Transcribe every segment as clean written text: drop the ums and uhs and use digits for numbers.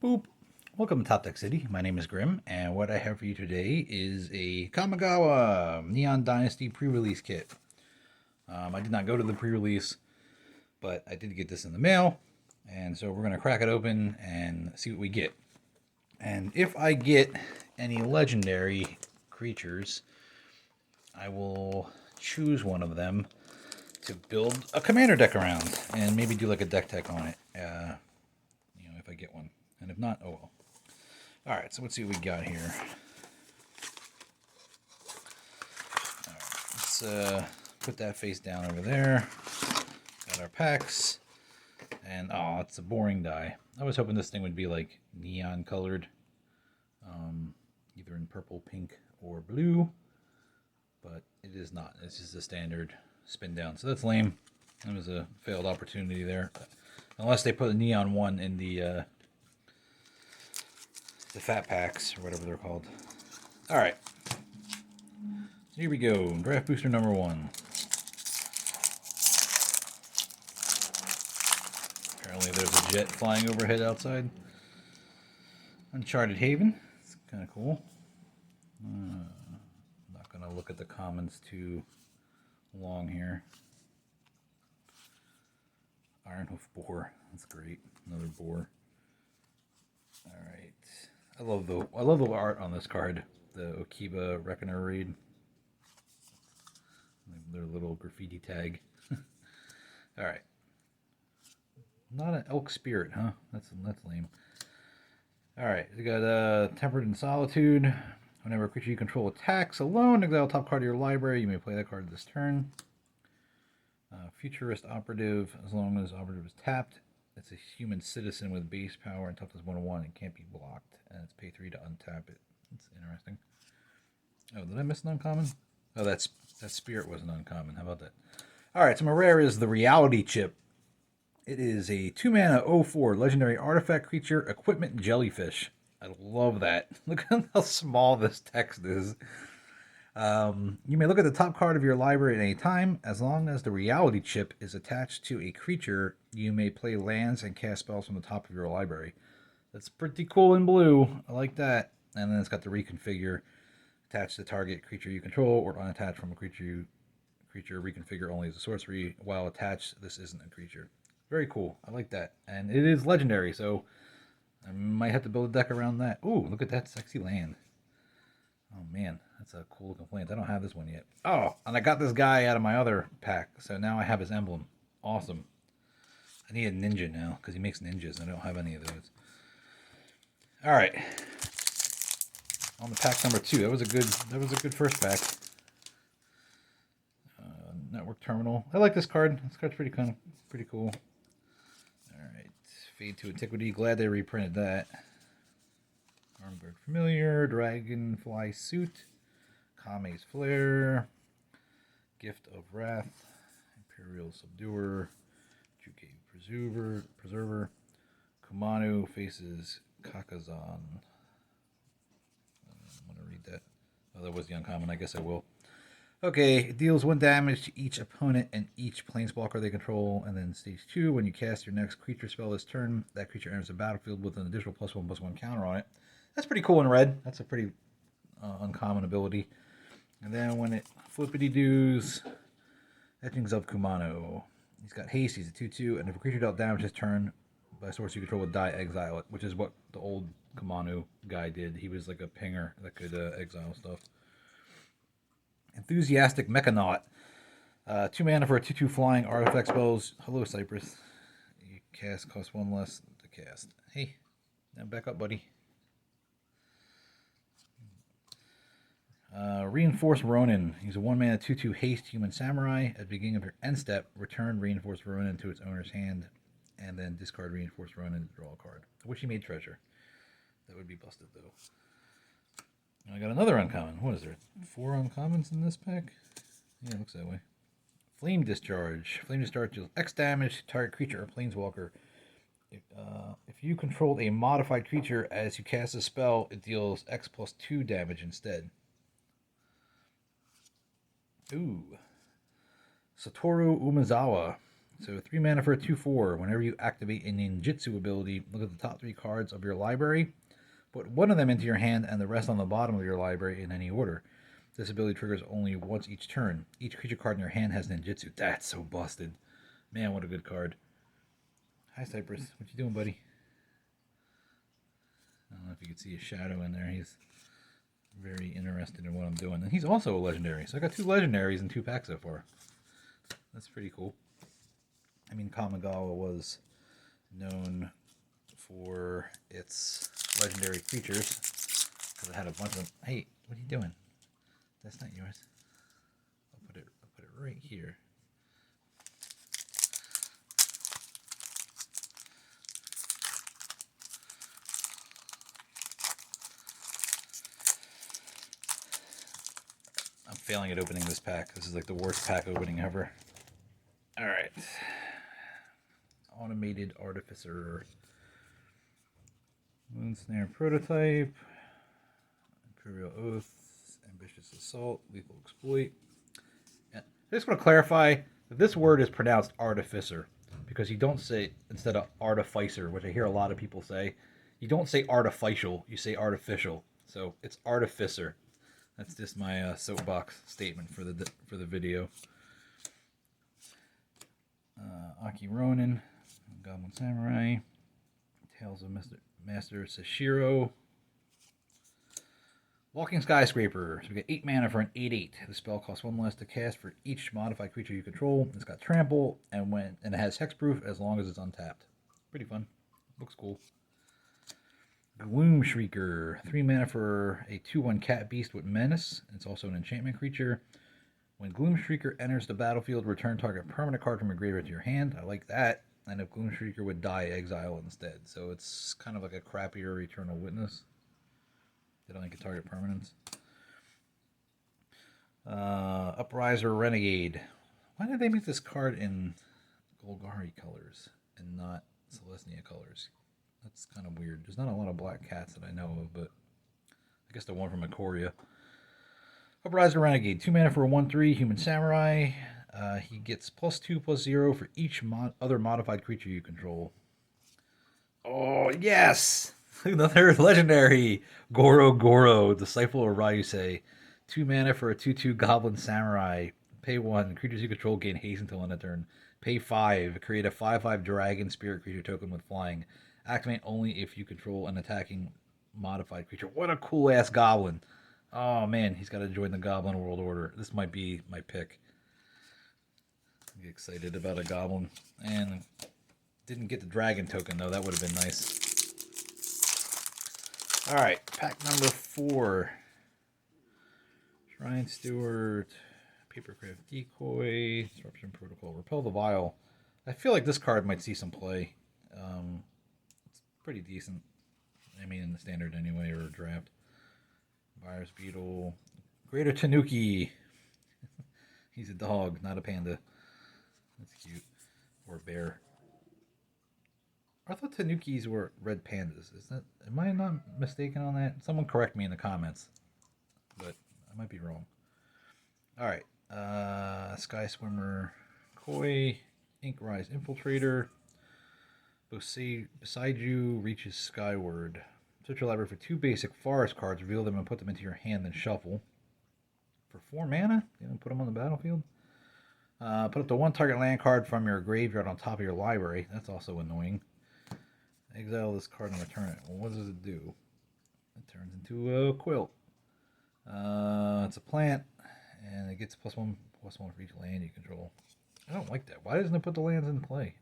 Boop. Welcome to Top Deck City. My name is Grim, and what I have for you today is a Kamigawa Neon Dynasty pre-release kit. I did not go to the pre-release, but I did get this in the mail, and so we're going to crack it open and see what we get. And if I get any legendary creatures, I will choose one of them to build a commander deck around, and maybe do like a deck tech on it. If I get one, and if not, oh well. All right, so let's see what we got here. All right, let's put that face down over there. Got our packs, and oh, it's a boring die. I was hoping this thing would be like neon colored, either in purple, pink, or blue, but it is not. It's just a standard spin down, so that's lame. That was a failed opportunity there, unless they put a neon one in the fat packs, or whatever they're called. All right. Here we go. Draft booster number 1. Apparently there's a jet flying overhead outside. Uncharted Haven. It's kind of cool. I'm not going to look at the comments too long here. Ironhoof Boar. That's great. Another boar. All right. I love the art on this card. The Okiba Reckoner Raid. Their little graffiti tag. All right. Not an elk spirit, huh? That's lame. All right. We got Tempered in Solitude. Whenever a creature you control attacks alone, exile top card of your library. You may play that card this turn. Futurist Operative. As long as Operative is tapped, it's a human citizen with base power and toughness 101. It can't be blocked, and it's pay 3 to untap it. That's interesting. Oh, did I miss an uncommon? Oh, that spirit was an uncommon. How about that? All right, so my rare is the Reality Chip. It is a 2-mana 0/4 legendary artifact creature, equipment jellyfish. I love that. Look at how small this text is. You may look at the top card of your library at any time. As long as the Reality Chip is attached to a creature, you may play lands and cast spells from the top of your library. That's pretty cool in blue. I like that. And then it's got the reconfigure. Attach to target creature you control or unattach from a creature reconfigure only as a sorcery. While attached, this isn't a creature. Very cool. I like that. And it is legendary, so I might have to build a deck around that. Ooh, look at that sexy land. Oh man, that's a cool looking plant. I don't have this one yet. Oh, and I got this guy out of my other pack, so now I have his emblem. Awesome. I need a ninja now because he makes ninjas, and I don't have any of those. All right. On the pack number 2. That was a good first pack. Network Terminal. I like this card. This card's pretty cool. All right. Fade to Antiquity. Glad they reprinted that. Armberg Familiar, Dragonfly Suit, Kame's Flare, Gift of Wrath, Imperial Subduer, Juke Preserver, Kumano faces Kakazan. I'm going to read that. Oh, that was the uncommon. I guess I will. Okay, it deals 1 damage to each opponent and each planeswalker they control. And then stage 2, when you cast your next creature spell this turn, that creature enters the battlefield with an additional +1/+1 counter on it. That's pretty cool in red. That's a pretty uncommon ability. And then when it flippity-doos, Etchings of Kumano. He's got haste. He's a 2/2, and if a creature dealt damage this turn by a source you control would die, exile it, which is what the old Kumano guy did. He was like a pinger that could exile stuff. Enthusiastic Mechanaut. 2 mana for a 2/2 flying artifact spells. Hello, Cypress. You cast costs 1 less to cast. Hey, now back up, buddy. Reinforced Ronin. He's a 1 mana 2/2 haste human samurai. At the beginning of your end step, return Reinforced Ronin to its owner's hand, and then discard Reinforced Ronin to draw a card. I wish he made treasure. That would be busted, though. I got another uncommon. What is there? 4 uncommons in this pack? Yeah, it looks that way. Flame Discharge. Flame Discharge deals X damage to target creature or planeswalker. If you controlled a modified creature as you cast a spell, it deals X+2 damage instead. Ooh. Satoru Umezawa. So 3 mana for a 2/4. Whenever you activate a ninjutsu ability, look at the top 3 cards of your library. Put one of them into your hand and the rest on the bottom of your library in any order. This ability triggers only once each turn. Each creature card in your hand has ninjutsu. That's so busted. Man, what a good card. Hi, Cypress. What you doing, buddy? I don't know if you can see a shadow in there. He's very interested in what I'm doing. And he's also a legendary. So I got 2 legendaries in 2 packs so far. That's pretty cool. I mean, Kamigawa was known for its legendary creatures. Because I had a bunch of them. Hey, what are you doing? That's not yours. I'll put it right here. I'm failing at opening this pack. This is like the worst pack opening ever. Alright. Automated Artificer. Moonsnare Prototype. Imperial Oath. Ambitious Assault. Lethal Exploit. Yeah. I just want to clarify that this word is pronounced Artificer. Because you don't say, instead of Artificer, which I hear a lot of people say, you don't say artificial, you say artificial. So it's Artificer. That's just my soapbox statement for the video. Aki Ronin, Goblin Samurai, Tales of Master Sashiro, Walking Skyscraper. So we get 8 mana for an 8/8. The spell costs 1 less to cast for each modified creature you control. It's got trample and it has hexproof as long as it's untapped. Pretty fun. Looks cool. Gloom Shrieker, 3 mana for a 2/1 cat beast with menace. It's also an enchantment creature. When Gloom Shrieker enters the battlefield, return target permanent card from your graveyard to your hand. I like that. And if Gloom Shrieker would die, exile instead. So it's kind of like a crappier Eternal Witness. They don't get target permanents. Upriser Renegade. Why did they make this card in Golgari colors and not Celestia colors? That's kind of weird. There's not a lot of black cats that I know of, but I guess the one from Ikoria. Upriser Renegade. 2 mana for a 1/3 human samurai. He gets +2/+0 for each other modified creature you control. Oh, yes! Another legendary. Goro, Disciple of Ryusei. 2 mana for a 2/2 Goblin Samurai. Pay 1. Creatures you control gain haste until end of turn. Pay 5. Create a 5/5 Dragon Spirit creature token with flying. Activate only if you control an attacking modified creature. What a cool ass goblin. Oh man, he's got to join the Goblin World Order. This might be my pick. I get excited about a goblin. And didn't get the dragon token though. That would have been nice. Alright, pack number 4. Shrine Steward, Papercraft Decoy, Disruption Protocol, Repel the Vile. I feel like this card might see some play. It's pretty decent. I mean, in the standard anyway, or draft. Virus Beetle. Greater Tanuki. He's a dog, not a panda. That's cute. Or a bear. I thought Tanukis were red pandas. Am I not mistaken on that? Someone correct me in the comments. But I might be wrong. Alright. Sky Swimmer Koi. Ink Rise Infiltrator. Beside you reaches skyward. Search your library for 2 basic forest cards, reveal them and put them into your hand, then shuffle. For 4 mana? You don't put them on the battlefield? Put up to 1 target land card from your graveyard on top of your library. That's also annoying. Exile this card and return it. Well, what does it do? It turns into a quilt. It's a plant, and it gets +1/+1 for each land you control. I don't like that. Why doesn't it put the lands in play?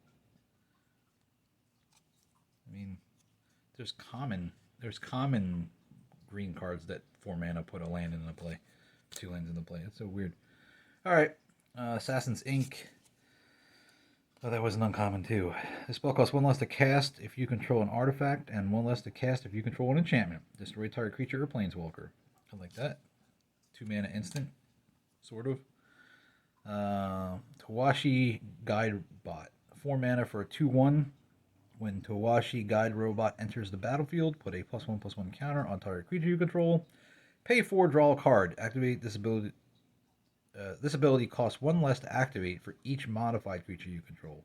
I mean, there's common green cards that 4 mana put a land into play, 2 lands into play. It's so weird. All right, Assassin's Ink. Oh, that was an uncommon too. This spell costs 1 less to cast if you control an artifact, and 1 less to cast if you control an enchantment. Destroy target creature or planeswalker. I like that. 2 mana instant, sort of. Tawashi Guide Bot. 4 mana for a 2/1. When Tawashi Guide Robot enters the battlefield, put a +1/+1 counter on target creature you control. Pay 4, draw a card. Activate this ability. This ability costs 1 less to activate for each modified creature you control.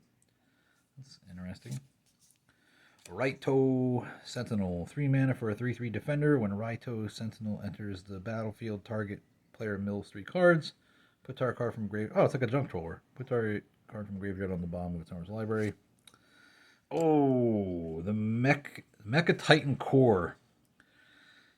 That's interesting. Raito Sentinel. 3 mana for a 3/3 defender. When Raito Sentinel enters the battlefield, target player mills 3 cards. Put target card from grave. Oh, it's like a junk troller. Put target card from graveyard on the bottom of its owner's library. Oh, the Mecha Titan Core.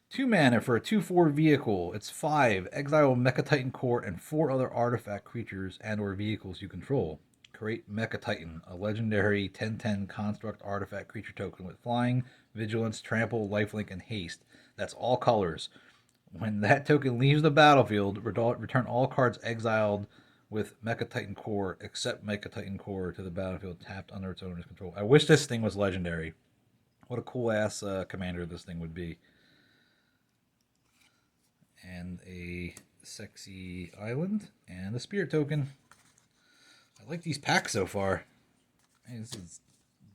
2 mana for a 2/4 vehicle. It's 5. Exile Mecha Titan Core and 4 other artifact creatures and/or vehicles you control. Create Mecha Titan, a legendary 10/10 construct artifact creature token with flying, vigilance, trample, lifelink, and haste. That's all colors. When that token leaves the battlefield, return all cards exiled with Mecha Titan Core, except Mecha Titan Core, to the battlefield tapped under its owner's control. I wish this thing was legendary. What a cool ass commander this thing would be. And a sexy island and a spirit token. I like these packs so far. Hey, this has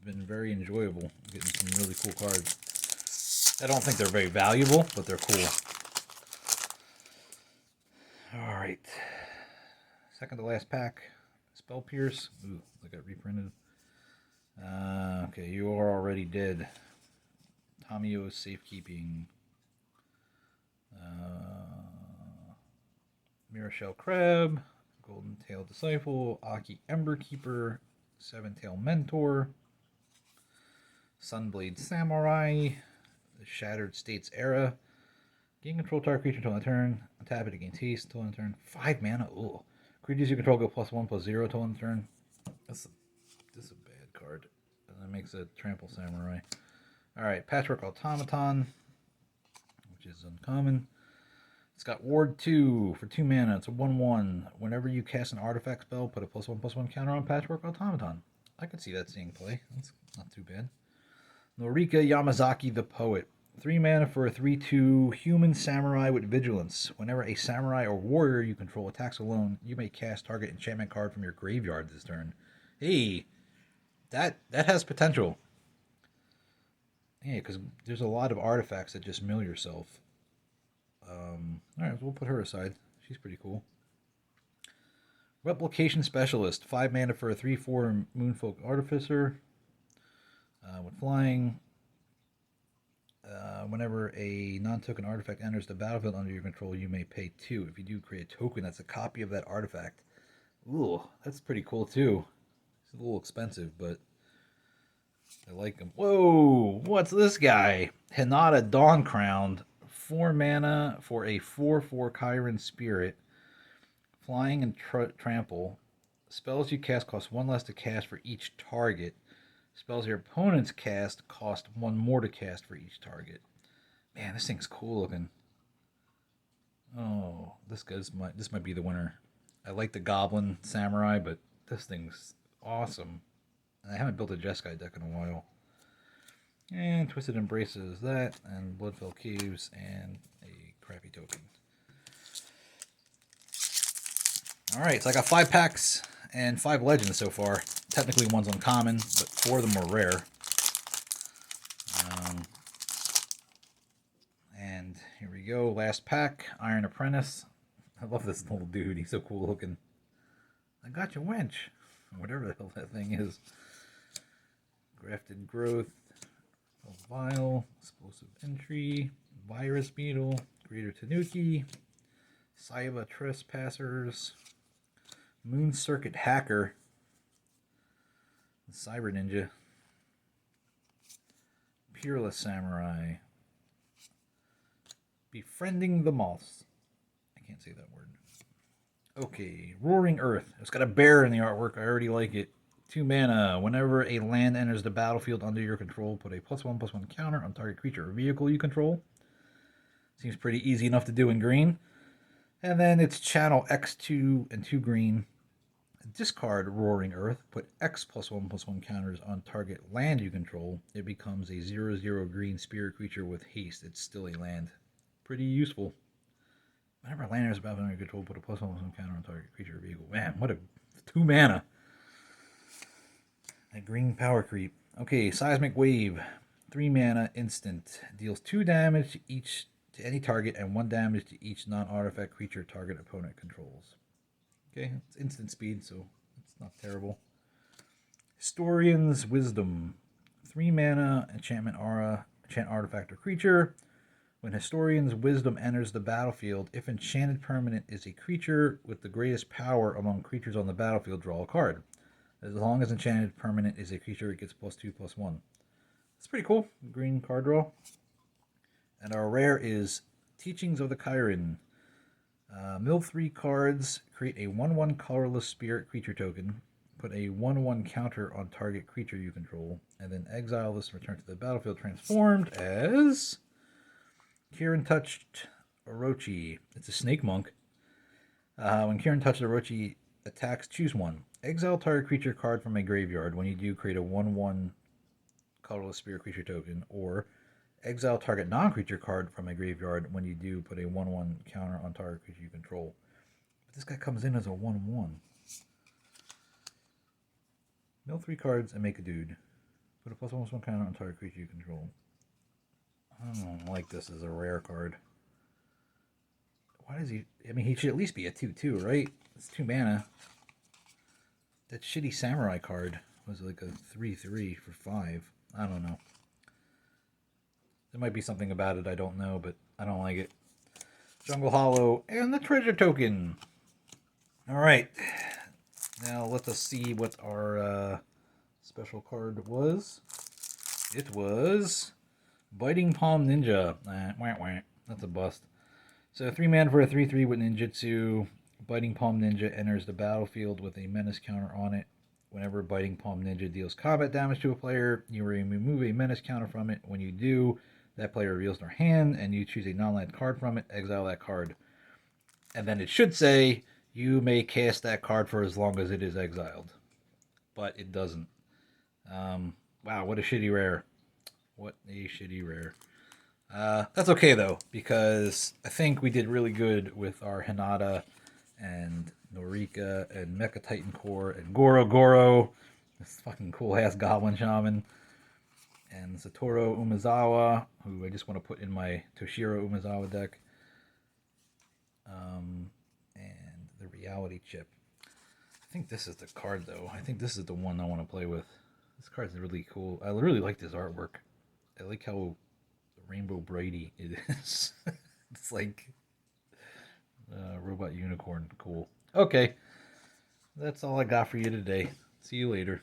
been very enjoyable. I'm getting some really cool cards. I don't think they're very valuable, but they're cool. Alright. Second to last pack. Spell Pierce. Ooh, they got reprinted. Okay, you are already dead. Tamio's Safekeeping. Mirashell Crab. Golden Tail Disciple. Aki Ember Keeper. 7-Tail Mentor. Sunblade Samurai. The Shattered States Era. Gain control target creature until end turn. Untap it to gain haste until end turn. 5 mana. Ooh. Creatures you control go +1/+0 until end turn. This is a bad card. And that makes it Trample Samurai. Alright, Patchwork Automaton, which is uncommon. It's got Ward 2 for 2 mana. It's a 1/1. Whenever you cast an artifact spell, put a +1/+1 counter on Patchwork Automaton. I could see that seeing play. That's not too bad. Norika Yamazaki the Poet. 3 mana for a 3/2 human samurai with vigilance. Whenever a samurai or warrior you control attacks alone, you may cast target enchantment card from your graveyard this turn. Hey, that has potential. Yeah, because there's a lot of artifacts that just mill yourself. Alright, we'll put her aside. She's pretty cool. Replication Specialist. 5 mana for a 3/4 Moonfolk Artificer. With flying. Whenever a non-token artifact enters the battlefield under your control, you may pay 2. If you do, create a token that's a copy of that artifact. Ooh, that's pretty cool too. It's a little expensive, but I like them. Whoa, what's this guy? Hinata Dawncrowned. 4 mana for a 4/4 Chiron Spirit. Flying and trample. Spells you cast cost 1 less to cast for each target. Spells your opponents cast cost 1 more to cast for each target. Man, this thing's cool looking. Oh, this might be the winner. I like the Goblin Samurai, but this thing's awesome. And I haven't built a Jeskai deck in a while. And Twisted Embraces that, and Bloodfell Caves, and a crappy token. Alright, so I got 5 packs and 5 legends so far. Technically one's uncommon, but 4 of them are rare. And here we go, last pack, Iron Apprentice. I love this little dude, he's so cool looking. I got you, wench. Whatever the hell that thing is. Grafted Growth. Vile, Explosive Entry, Virus Beetle, Greater Tanuki, Saiba Trespassers, Moon Circuit Hacker, Cyber Ninja, Peerless Samurai, Befriending the Moths. I can't say that word. Okay, Roaring Earth. It's got a bear in the artwork. I already like it. 2 mana. Whenever a land enters the battlefield under your control, put a +1/+1 counter on target creature or vehicle you control. Seems pretty easy enough to do in green. And then it's channel X2 and 2 green. Discard Roaring Earth. Put X +1/+1 counters on target land you control. It becomes a 0/0 green spirit creature with haste. It's still a land. Pretty useful. Whenever a land enters the battlefield under your control, put a +1/+1 counter on target creature or vehicle. Man, what a 2 mana. A green power creep. Okay, Seismic Wave. 3 mana, instant. Deals 2 damage to any target and 1 damage to each non-artifact creature target opponent controls. Okay, it's instant speed, so it's not terrible. Historian's Wisdom. 3 mana, enchantment aura, enchant artifact or creature. When Historian's Wisdom enters the battlefield, if enchanted permanent is a creature with the greatest power among creatures on the battlefield, draw a card. As long as enchanted permanent is a creature, it gets +2/+1. It's pretty cool. Green card draw. And our rare is Teachings of the Chiron. Mill 3 cards, create a 1/1 colorless spirit creature token. Put a 1/1 counter on target creature you control, and then exile this and return to the battlefield transformed as Kieran Touched Orochi. It's a snake monk. When Kieran Touched Orochi attacks, choose one. Exile target creature card from a graveyard. When you do, create a 1/1 colorless spirit creature token, or exile target non-creature card from a graveyard. When you do, put a 1/1 counter on target creature you control. But this guy comes in as a 1/1. Mill 3 cards and make a dude. Put a +1/+1 counter on target creature you control. I don't like this as a rare card. Why does he... I mean, he should at least be a 2/2, right? It's 2 mana. That shitty samurai card was like a 3/3 for 5. I don't know. There might be something about it I don't know, but I don't like it. Jungle Hollow and the treasure token. Alright. Now let us see what our special card was. It was Biting Palm Ninja. That's a bust. So 3 mana for a 3/3 with ninjutsu. Biting Palm Ninja enters the battlefield with a menace counter on it. Whenever Biting Palm Ninja deals combat damage to a player, you remove a menace counter from it. When you do, that player reveals their hand, and you choose a non-land card from it, exile that card. And then it should say, you may cast that card for as long as it is exiled. But it doesn't. Wow, what a shitty rare. What a shitty rare. That's okay, though, because I think we did really good with our Hinata and Norika and Mecha Titan Core and Goro, this fucking cool-ass Goblin Shaman, and Satoru Umezawa, who I just want to put in my Toshiro Umezawa deck, and the Reality Chip. I think this is the card, though. I think this is the one I want to play with. This card's really cool. I really like this artwork. I like how Rainbow Brady it is. It's like robot unicorn. Cool. Okay. That's all I got for you today. See you later.